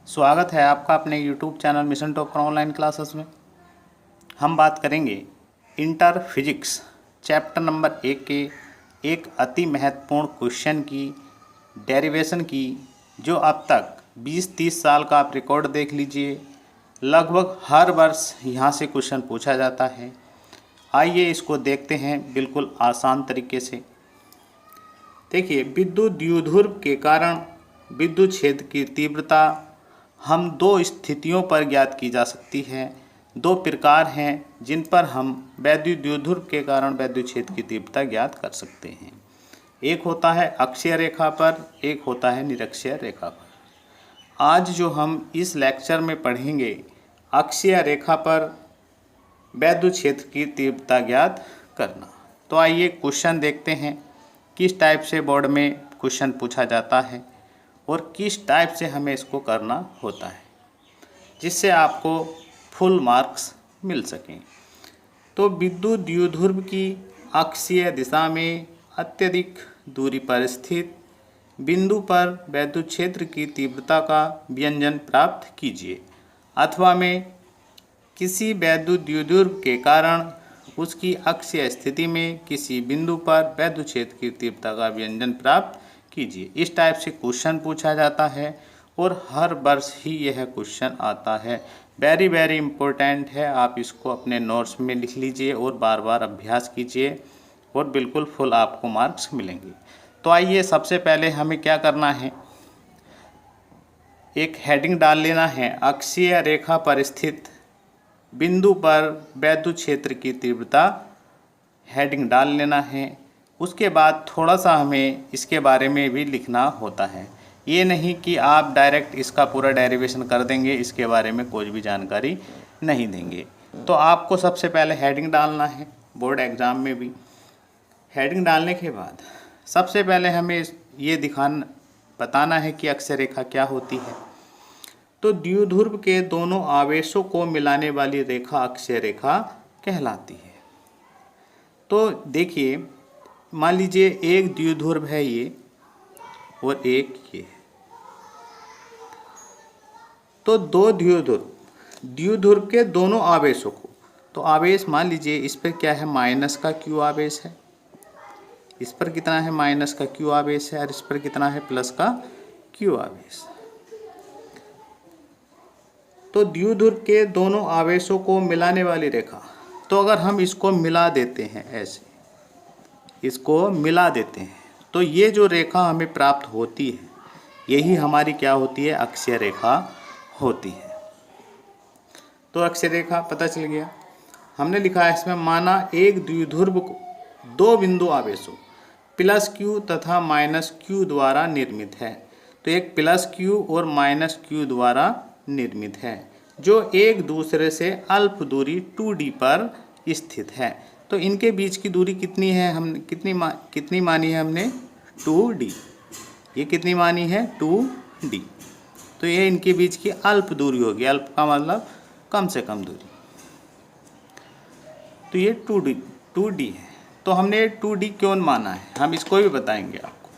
स्वागत है आपका अपने YouTube channel mission topper online classes में। हम बात करेंगे इंटर फिजिक्स चैप्टर नंबर 1 के एक अति महत्वपूर्ण क्वेश्चन की डेरिवेशन की, जो अब तक 20-30 साल का आप रिकॉर्ड देख लीजिए, लगभग हर वर्ष यहाँ से क्वेश्चन पूछा जाता है। आइए इसको देखते हैं बिल्कुल आसान तरीके से। देखिए, विद्युत द्विध्रुव के कारण विद्युत क्षेत्र की तीव्रता हम दो स्थितियों पर ज्ञात की जा सकती है। दो प्रकार हैं जिन पर हम विद्युत द्विध्रुव के कारण विद्युत क्षेत्र की तीव्रता ज्ञात कर सकते हैं। एक होता है अक्षीय रेखा पर, एक होता है निरक्षीय रेखा पर। आज जो हम इस लेक्चर में पढ़ेंगे, अक्षीय रेखा पर विद्युत क्षेत्र की तीव्रता ज्ञात करना। तो आइए क्वेश्चन देखते हैं, किस टाइप से बोर्ड में क्वेश्चन पूछा जाता है और किस टाइप से हमें इसको करना होता है, जिससे आपको फुल मार्क्स मिल सकें। तो विद्युत द्विध्रुव की अक्षीय दिशा में अत्यधिक दूरी पर स्थित बिंदु पर विद्युत क्षेत्र की तीव्रता का व्यंजन प्राप्त कीजिए, अथवा में किसी विद्युत द्विध्रुव के कारण उसकी अक्षीय स्थिति में किसी बिंदु पर विद्युत क्षेत्र की तीव्रता का व्यंजन प्राप्त कीजिए। इस टाइप से क्वेश्चन पूछा जाता है और हर वर्ष ही यह क्वेश्चन आता है। वेरी वेरी इम्पोर्टेंट है। आप इसको अपने नोट्स में लिख लीजिए और बार बार अभ्यास कीजिए और बिल्कुल फुल आपको मार्क्स मिलेंगे। तो आइए, सबसे पहले हमें क्या करना है, एक हेडिंग डाल लेना है, अक्षीय रेखा पर स्थित बिंदु पर विद्युत क्षेत्र की तीव्रता। हेडिंग डाल लेना है। उसके बाद थोड़ा सा हमें इसके बारे में भी लिखना होता है। ये नहीं कि आप डायरेक्ट इसका पूरा डेरिवेशन कर देंगे, इसके बारे में कोई भी जानकारी नहीं देंगे। तो आपको सबसे पहले हेडिंग डालना है। बोर्ड एग्ज़ाम में भी हेडिंग डालने के बाद सबसे पहले हमें ये बताना है कि अक्षीय रेखा क्या होती है। तो द्विध्रुव के दोनों आवेशों को मिलाने वाली रेखा अक्षीय रेखा कहलाती है। तो देखिए, मान लीजिए एक द्विध्रुव है ये और एक ये है। तो दो द्विध्रुव के दोनों आवेशों को, तो आवेश मान लीजिए इस पर क्या है, माइनस का क्यू आवेश है, इस पर कितना है, माइनस का क्यू आवेश है, और इस पर कितना है, प्लस का क्यू आवेश। तो द्विध्रुव के दोनों आवेशों को मिलाने वाली रेखा, तो अगर हम इसको मिला देते हैं, ऐसे इसको मिला देते हैं, तो ये जो रेखा हमें प्राप्त होती है, यही हमारी क्या होती है, अक्षीय रेखा होती है। तो अक्षीय रेखा पता चल गया। हमने लिखा है इसमें, माना एक द्विध्रुव को दो बिंदु आवेशों प्लस क्यू तथा माइनस क्यू द्वारा निर्मित है। तो एक प्लस क्यू और माइनस क्यू द्वारा निर्मित है, जो एक दूसरे से अल्प दूरी 2d पर स्थित है। तो इनके बीच की दूरी कितनी है, हम कितनी मानी है हमने, 2d। ये कितनी मानी है, 2d। तो ये इनके बीच की अल्प दूरी होगी। अल्प का मतलब कम से कम दूरी। तो ये 2d है। तो हमने 2d क्यों माना है, हम इसको भी बताएंगे आपको।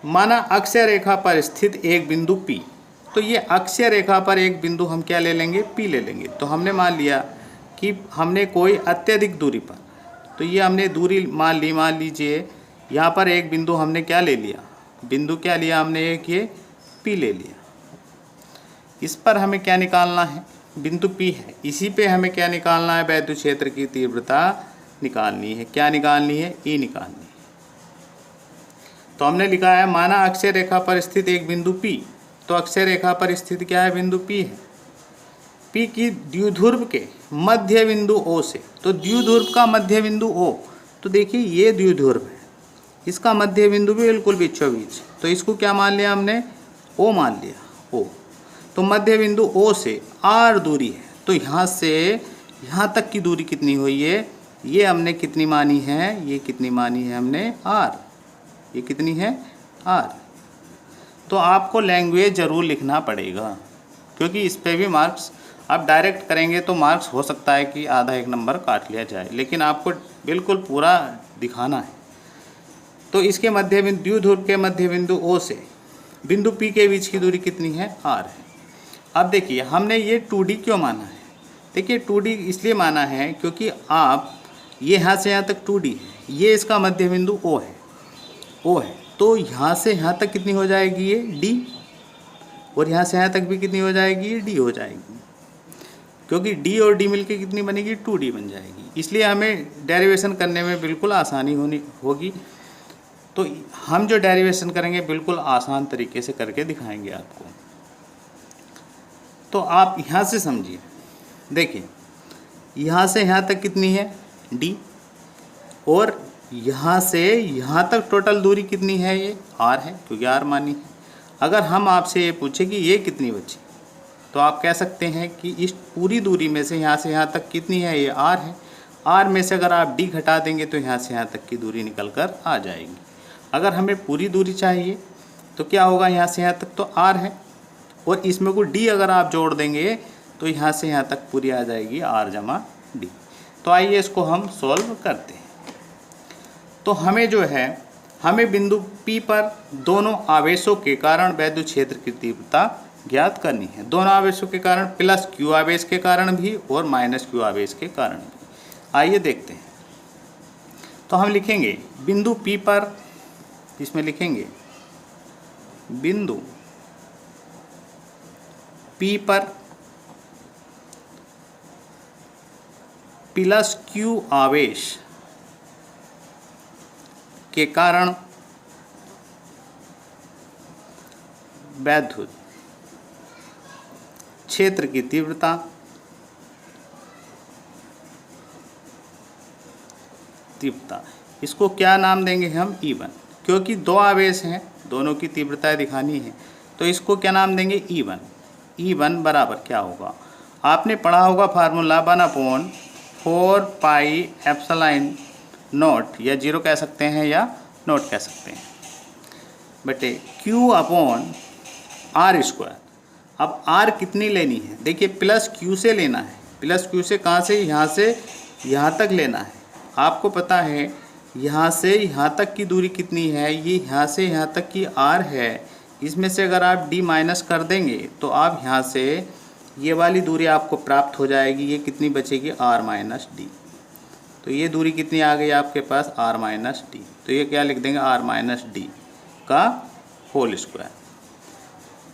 माना अक्षीय रेखा पर स्थित एक बिंदु P। तो ये अक्षीय रेखा पर एक बिंदु हम क्या ले लेंगे, P ले लेंगे। तो हमने मान लिया कि हमने कोई अत्यधिक दूरी पर, तो ये हमने दूरी मान लीजिए यहाँ पर एक बिंदु हमने क्या ले लिया, बिंदु क्या लिया हमने, एक ये P ले लिया। इस पर हमें क्या निकालना है, बिंदु P है, इसी पे हमें क्या निकालना है, विद्युत क्षेत्र की तीव्रता निकालनी है। क्या निकालनी है, E निकालनी है। तो हमने लिखा है, माना अक्षीय रेखा पर स्थित एक बिंदु P। तो अक्षीय रेखा पर स्थित क्या है, बिंदु P है। P की द्विध्रुव के मध्य बिंदु O से, तो द्विध्रुव का मध्य बिंदु O, तो देखिए ये द्विध्रुव है, इसका मध्य बिंदु भी बिल्कुल बीचों बीच, तो इसको क्या मान लिया हमने, O मान लिया, O। तो मध्य बिंदु O से R दूरी है। तो यहाँ से यहाँ तक की दूरी कितनी हुई है, ये हमने कितनी मानी है, ये कितनी मानी है हमने, R। ये कितनी है, R। तो आपको लैंग्वेज ज़रूर लिखना पड़ेगा, क्योंकि इस पे भी मार्क्स, आप डायरेक्ट करेंगे तो मार्क्स हो सकता है कि आधा एक नंबर काट लिया जाए, लेकिन आपको बिल्कुल पूरा दिखाना है। तो इसके मध्य बिंदु, द्विध्रुव के मध्य बिंदु O से बिंदु P के बीच की दूरी कितनी है, r है। अब देखिए हमने ये 2D क्यों माना है, देखिए 2D इसलिए माना है क्योंकि आप ये यहाँ से यहाँ तक 2D है, ये इसका मध्य बिंदु O है, O है, तो यहाँ से यहाँ तक कितनी हो जाएगी ये D, और यहाँ से यहाँ तक भी कितनी हो जाएगी ये D हो जाएगी, क्योंकि D और D मिलके कितनी बनेगी 2D बन जाएगी। इसलिए हमें डेरिवेशन करने में बिल्कुल आसानी होगी। तो हम जो डेरिवेशन करेंगे बिल्कुल आसान तरीके से करके दिखाएंगे आपको। तो आप यहाँ से समझिए, देखिए यहाँ से यहाँ तक कितनी है D, और यहाँ से यहाँ तक टोटल दूरी कितनी है ये r है, क्योंकि r मानी है। अगर हम आपसे ये पूछे कि ये कितनी बची, तो आप कह सकते हैं कि इस पूरी दूरी में से यहाँ तक कितनी है, ये r है। r में से अगर आप d घटा देंगे तो यहाँ से यहाँ तक की दूरी निकल कर आ जाएगी। अगर हमें पूरी दूरी चाहिए तो क्या होगा, यहाँ से यहाँ तक तो r है, और इसमें को d अगर आप जोड़ देंगे तो यहाँ से यहाँ तक पूरी आ जाएगी r जमा d। तो आइए इसको हम सॉल्व करते हैं। तो हमें जो है, हमें बिंदु P पर दोनों आवेशों के कारण वैद्युत क्षेत्र की तीव्रता ज्ञात करनी है। दोनों आवेशों के कारण, प्लस Q आवेश के कारण भी और माइनस Q आवेश के कारण भी। आइए देखते हैं। तो हम लिखेंगे बिंदु P पर, इसमें लिखेंगे बिंदु P पर प्लस Q आवेश के कारण वैद्युत क्षेत्र की तीव्रता इसको क्या नाम देंगे हम, E1, क्योंकि दो आवेश हैं, दोनों की तीव्रताएं दिखानी है, तो इसको क्या नाम देंगे E1। E1 बराबर क्या होगा, आपने पढ़ा होगा फार्मूला 1/4 पाई एप्सिलॉन नॉट, या 0 कह सकते हैं या नॉट कह सकते हैं, बटे Q/r²। अब r कितनी लेनी है, देखिए प्लस Q से लेना है, प्लस Q से कहाँ से यहाँ तक लेना है। आपको पता है यहाँ से यहाँ तक की दूरी कितनी है, ये यहाँ से यहाँ तक की r है। इसमें से अगर आप d माइनस कर देंगे तो आप यहाँ से ये वाली दूरी आपको प्राप्त हो जाएगी, ये कितनी बचेगी r माइनस डी। तो ये दूरी कितनी आ गई आपके पास, r माइनस डी। तो ये क्या लिख देंगे, r माइनस डी का होल स्क्वायर।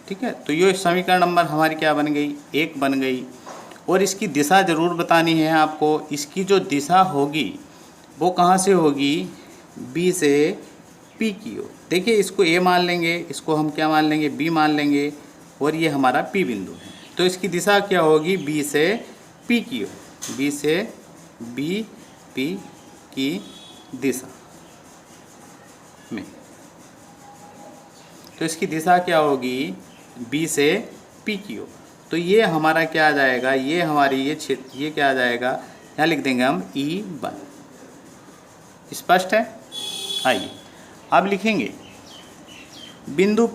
ठीक है, तो ये समीकरण नंबर हमारी क्या बन गई, 1 बन गई। और इसकी दिशा ज़रूर बतानी है आपको। इसकी जो दिशा होगी वो कहाँ से होगी, B से P की ओर। देखिए इसको A मान लेंगे, इसको हम क्या मान लेंगे, B मान लेंगे, और ये हमारा P बिंदु है। तो इसकी दिशा क्या होगी, B से P की ओर, B से B P की दिशा में। तो इसकी दिशा क्या होगी, B से P की ओर। तो ये हमारा क्या आ जाएगा, ये हमारी ये क्षेत्र, ये क्या आ जाएगा, यहाँ लिख देंगे हम E1। स्पष्ट है। आइए अब लिखेंगे बिंदु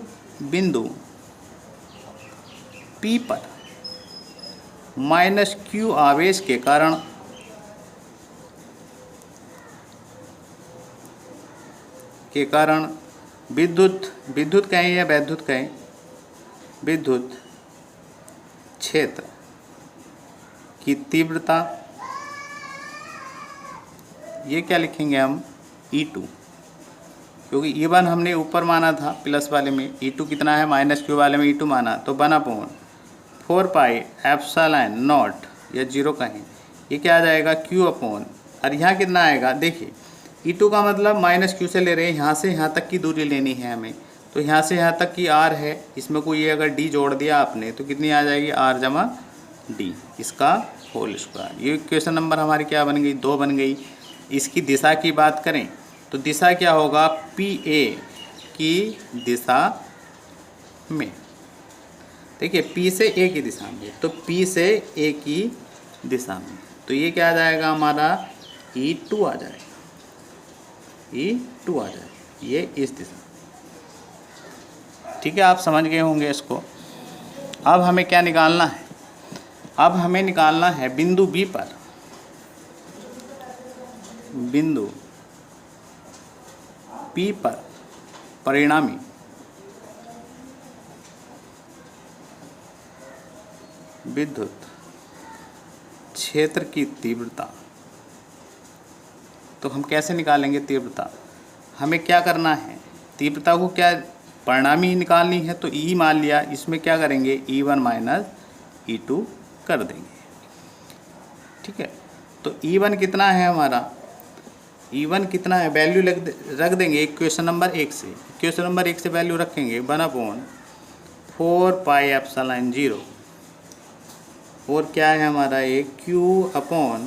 P पर माइनस Q आवेश के कारण विद्युत कहें या वैद्युत कहें, विद्युत क्षेत्र की तीव्रता, ये क्या लिखेंगे हम, E2, क्योंकि E1 हमने ऊपर माना था प्लस वाले में, E2 कितना है, माइनस Q वाले में E2 माना, तो 1/4 पाई एप्सिलॉन नॉट, या 0 कहें, ये क्या आ जाएगा Q/, और यहाँ कितना आएगा, देखिए E2 का मतलब माइनस Q से ले रहे हैं, यहाँ से यहाँ तक की दूरी लेनी है हमें, तो यहाँ से यहाँ तक की r है, इसमें कोई ये अगर d जोड़ दिया आपने तो कितनी आ जाएगी, r जमा d, इसका होल स्क्वायर। ये क्वेश्चन नंबर हमारी क्या बन गई, 2 बन गई। इसकी दिशा की बात करें तो दिशा क्या होगा, PA की दिशा में। देखिए P से A की दिशा में, तो P से A की दिशा में, तो ये क्या आ जाएगा हमारा, E2 आ जाएगा, E2 आ जाएगा, ये इस दिशा। ठीक है, आप समझ गए होंगे इसको। अब हमें क्या निकालना है, अब हमें निकालना है बिंदु B पर, बिंदु P पर परिणामी विद्युत क्षेत्र की तीव्रता। तो हम कैसे निकालेंगे तीव्रता? हमें क्या करना है, तीव्रता को क्या परिणामी निकालनी है, तो E मान लिया, इसमें क्या करेंगे E1 माइनस E2 कर देंगे। ठीक है, तो E1 कितना है हमारा, E1 कितना है, वैल्यू रख देंगे इक्वेशन नंबर 1 से। इक्वेशन नंबर 1 से वैल्यू रखेंगे 1/4πε0, और क्या है हमारा ये Q/r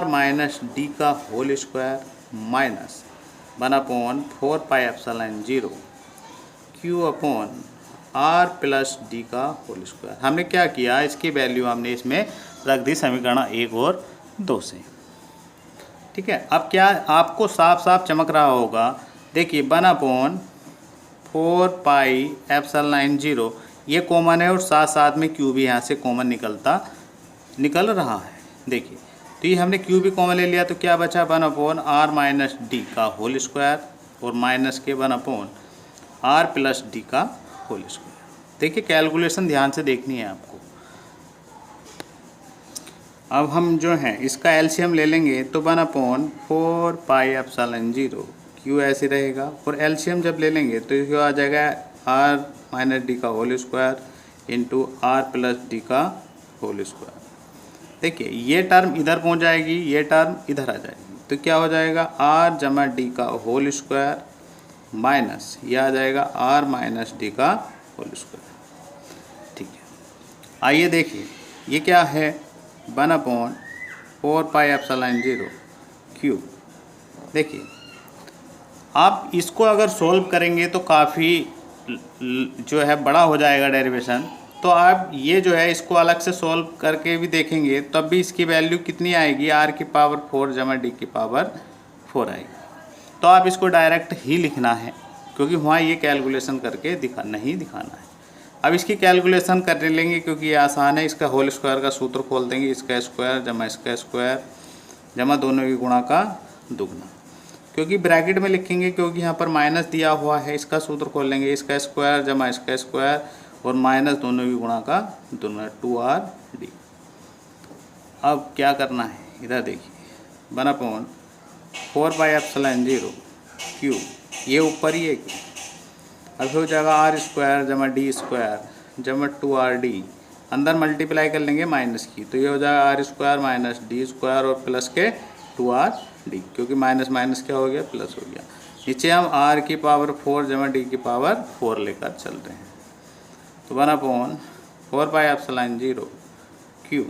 माइनस डी का whole square minus 1/4πε0 Q/r plus D का होल स्क्वायर। हमने क्या किया, इसकी वैल्यू हमने इसमें रख दी समीकरण 1 और 2 से। ठीक है, अब क्या आपको साफ साफ चमक रहा होगा, देखिए 1/4πε0 ये कॉमन है और साथ साथ में Q भी यहाँ से कॉमन निकल रहा है। देखिए, तो ये हमने Q भी कॉमन ले लिया, तो क्या बचा 1/r माइनस डी का होल स्क्वायर और माइनस के 1/r प्लस डी का होल स्क्वायर। देखिए कैलकुलेशन ध्यान से देखनी है आपको। अब हम जो है इसका एलसीएम ले लेंगे, तो 1/4πε0 Q ऐसे रहेगा, और एलसीएम जब ले लेंगे तो ये आ जाएगा r माइनस डी का whole square into r plus D का होल स्क्वायर। देखिए ये टर्म इधर पहुंच जाएगी, ये टर्म इधर आ जाएगी, तो क्या हो जाएगा r जमा डी का होल स्क्वायर माइनस ये आ जाएगा r माइनस डी का होल स्क्वायर। ठीक है, आइए देखिए ये क्या है 1/4πε0 Q। देखिए आप इसको अगर सॉल्व करेंगे तो काफ़ी जो है बड़ा हो जाएगा डेरिवेशन, तो आप ये जो है इसको अलग से सॉल्व करके भी देखेंगे तब भी इसकी वैल्यू कितनी आएगी, r की पावर 4 जमा d की पावर 4 आएगी। तो आप इसको डायरेक्ट ही लिखना है, क्योंकि वहाँ ये कैलकुलेशन करके नहीं दिखाना है। अब इसकी कैलकुलेशन कर लेंगे क्योंकि ये आसान है। इसका होल स्क्वायर का सूत्र खोल देंगे, इसका स्क्वायर जमा दोनों की गुणा का दुगना, क्योंकि ब्रैकेट में लिखेंगे क्योंकि यहाँ पर माइनस दिया हुआ है। इसका सूत्र खोल लेंगे, इसका स्क्वायर जमा इसका स्क्वायर और माइनस दोनों की गुणा का दुगना 2rd। अब क्या करना है, इधर देखिए 1/4πε0 Q, ये ऊपर ही है कि अब हो जाएगा r स्क्वायर जमा डी स्क्वायर जमा 2rd, अंदर मल्टीप्लाई कर लेंगे माइनस की, तो ये हो जाएगा r square minus D square और प्लस के 2rd, क्योंकि माइनस माइनस क्या हो गया प्लस हो गया। नीचे हम r की पावर 4 जमा d की पावर 4 लेकर चल रहे हैं, तो 1/4πε0 Q।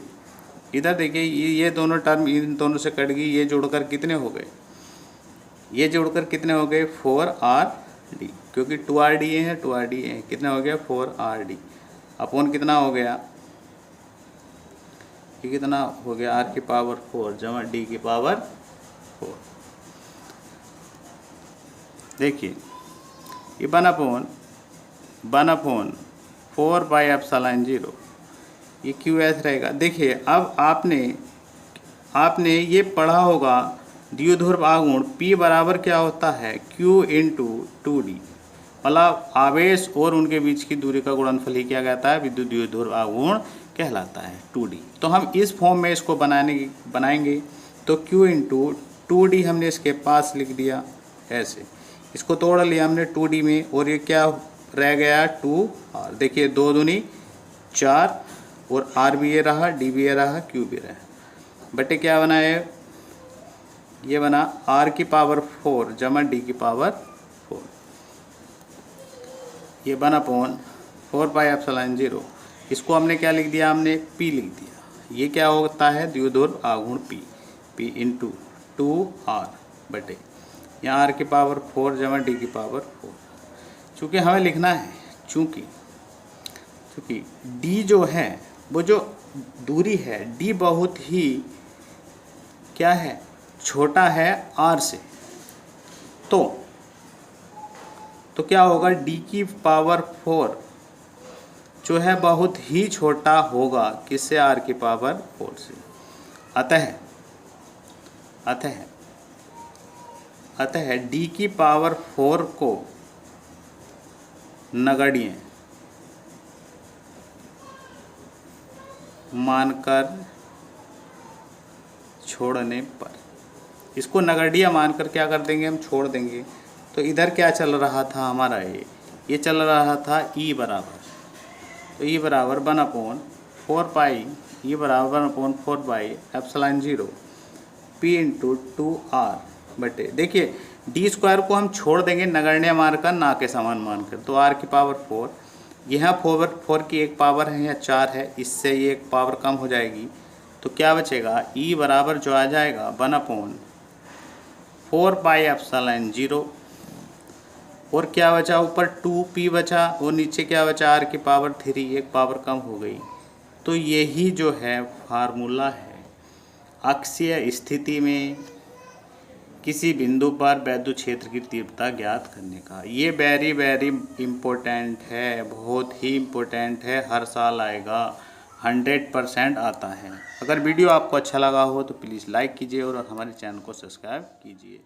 इधर देखिए ये दोनों टर्म इन दोनों से कट गई, ये जोड़कर कितने हो गए, ये जोड़कर कितने हो गए 4rd, क्योंकि 2rd ये है 2rd ये है, कितना हो गया 4rd अपॉन कितना हो गया, ये कितना हो गया r की पावर 4 जमा d की पावर 4। देखिए ये 1/4πε0 ये क्यू एस रहेगा। देखिए अब आपने ये पढ़ा होगा द्विध्रुव आघूर्ण P बराबर क्या होता है Q इंटू 2D, मतलब आवेश और उनके बीच की दूरी का गुणनफल ही क्या कहता है, विद्युत द्विध्रुव आघूर्ण कहलाता है 2D। तो हम इस फॉर्म में इसको बनाएंगे, तो Q इंटू 2D हमने इसके पास लिख दिया ऐसे, इसको तोड़ लिया हमने 2D में, और ये क्या रह गया 2r। देखिए 2 दूनी 4 और r भी ये रहा, d भी ये रहा, q भी रहा, बटे क्या बना है, ये बना r की पावर 4 जमा d की पावर 4, ये 1/4πε0। इसको हमने क्या लिख दिया, हमने p लिख दिया। ये क्या होता है द्विध्रुव आघूर्ण p इंटू 2r बटे यहाँ r की पावर 4 जमा d की पावर 4। चूँकि हमें लिखना है, चूँकि d जो है वो जो दूरी है d बहुत ही क्या है छोटा है r से, तो क्या होगा d की पावर 4 जो है बहुत ही छोटा होगा किससे, r की पावर 4 से। अतः d की पावर 4 को नगण्य मानकर छोड़ने पर, इसको नगण्य मानकर क्या कर देंगे हम, छोड़ देंगे। तो इधर क्या चल रहा था हमारा, ये चल रहा था ई बराबर, तो ई बराबर 1/4 ई बराबर 1/4 एप्सिलॉन 0 पी इंटू 2r बटे, देखिए डी स्क्वायर को हम छोड़ देंगे नगण्य मानकर, ना के समान मानकर, तो r की पावर 4, यहाँ 4 की एक पावर है या 4 है, इससे ये एक पावर कम हो जाएगी, तो क्या बचेगा, ई बराबर जो आ जाएगा 1/4 एप्सिलॉन 0, और क्या बचा ऊपर 2p बचा, और नीचे क्या बचा r की पावर 3, एक पावर कम हो गई। तो यही जो है फार्मूला है अक्षीय स्थिति में किसी बिंदु पर वैद्युत क्षेत्र की तीव्रता ज्ञात करने का। ये वेरी वेरी इम्पोर्टेंट है, बहुत ही इम्पोर्टेंट है, हर साल आएगा, 100% आता है। अगर वीडियो आपको अच्छा लगा हो तो प्लीज़ लाइक कीजिए और हमारे चैनल को सब्सक्राइब कीजिए।